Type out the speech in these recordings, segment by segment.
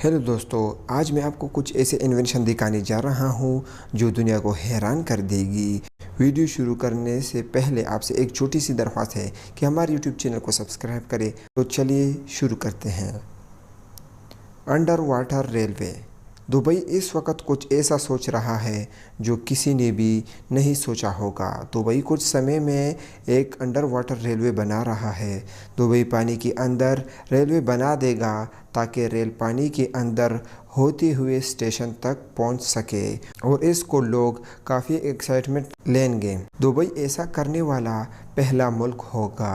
Hello दोस्तों, आज मैं आपको कुछ ऐसे इन्वेंशन दिखाने जा रहा हूँ जो दुनिया को हैरान कर देगी। वीडियो शुरू करने से पहले आपसे एक छोटी सी दरख्वास्त है कि हमारे यूट्यूब चैनल को सब्सक्राइब करें। तो चलिए शुरू करते हैं। Under water railway. दुबई इस वक्त कुछ ऐसा सोच रहा है जो किसी ने भी नहीं सोचा होगा। दुबई कुछ समय में एक अंडर वाटर रेलवे बना रहा है। दुबई पानी के अंदर रेलवे बना देगा ताकि रेल पानी के अंदर होते हुए स्टेशन तक पहुंच सके और इसको लोग काफ़ी एक्साइटमेंट लेंगे। दुबई ऐसा करने वाला पहला मुल्क होगा।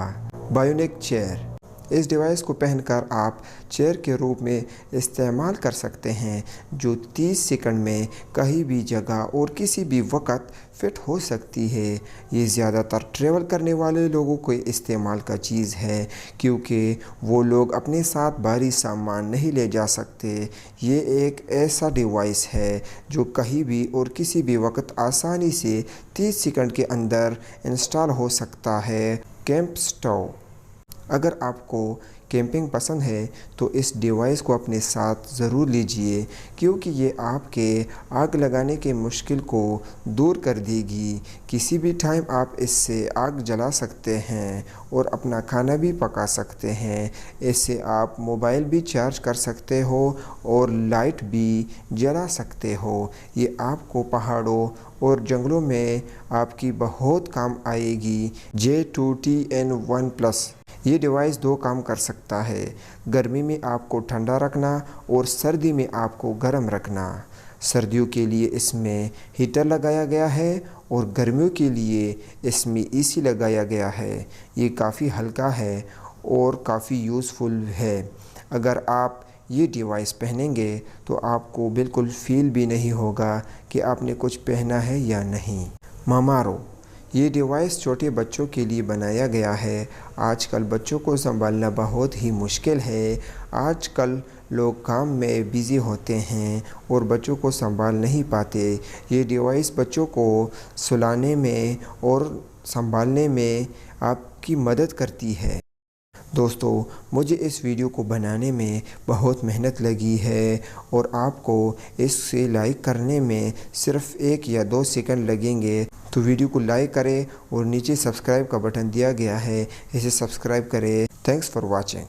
Bionic chair. इस डिवाइस को पहनकर आप चेयर के रूप में इस्तेमाल कर सकते हैं जो 30 सेकंड में कहीं भी जगह और किसी भी वक्त फिट हो सकती है। ये ज़्यादातर ट्रैवल करने वाले लोगों के इस्तेमाल का चीज़ है क्योंकि वो लोग अपने साथ भारी सामान नहीं ले जा सकते। ये एक ऐसा डिवाइस है जो कहीं भी और किसी भी वक्त आसानी से 30 सेकंड के अंदर इंस्टॉल हो सकता है। Camp stove. अगर आपको कैंपिंग पसंद है तो इस डिवाइस को अपने साथ ज़रूर लीजिए क्योंकि ये आपके आग लगाने के मुश्किल को दूर कर देगी। किसी भी टाइम आप इससे आग जला सकते हैं और अपना खाना भी पका सकते हैं। इससे आप मोबाइल भी चार्ज कर सकते हो और लाइट भी जला सकते हो। ये आपको पहाड़ों और जंगलों में आपकी बहुत काम आएगी। J2TN1+। ये डिवाइस दो काम कर सकता है। गर्मी में आपको ठंडा रखना और सर्दी में आपको गर्म रखना। सर्दियों के लिए इसमें हीटर लगाया गया है और गर्मियों के लिए इसमें एसी लगाया गया है। ये काफ़ी हल्का है और काफ़ी यूज़फुल है। अगर आप ये डिवाइस पहनेंगे तो आपको बिल्कुल फील भी नहीं होगा कि आपने कुछ पहना है या नहीं। मामारो। ये डिवाइस छोटे बच्चों के लिए बनाया गया है। आजकल बच्चों को संभालना बहुत ही मुश्किल है। आजकल लोग काम में बिज़ी होते हैं और बच्चों को संभाल नहीं पाते। ये डिवाइस बच्चों को सुलाने में और संभालने में आपकी मदद करती है। दोस्तों, मुझे इस वीडियो को बनाने में बहुत मेहनत लगी है और आपको इसे लाइक करने में सिर्फ 1 या 2 सेकंड लगेंगे। तो वीडियो को लाइक करें और नीचे सब्सक्राइब का बटन दिया गया है, इसे सब्सक्राइब करें। Thanks for watching.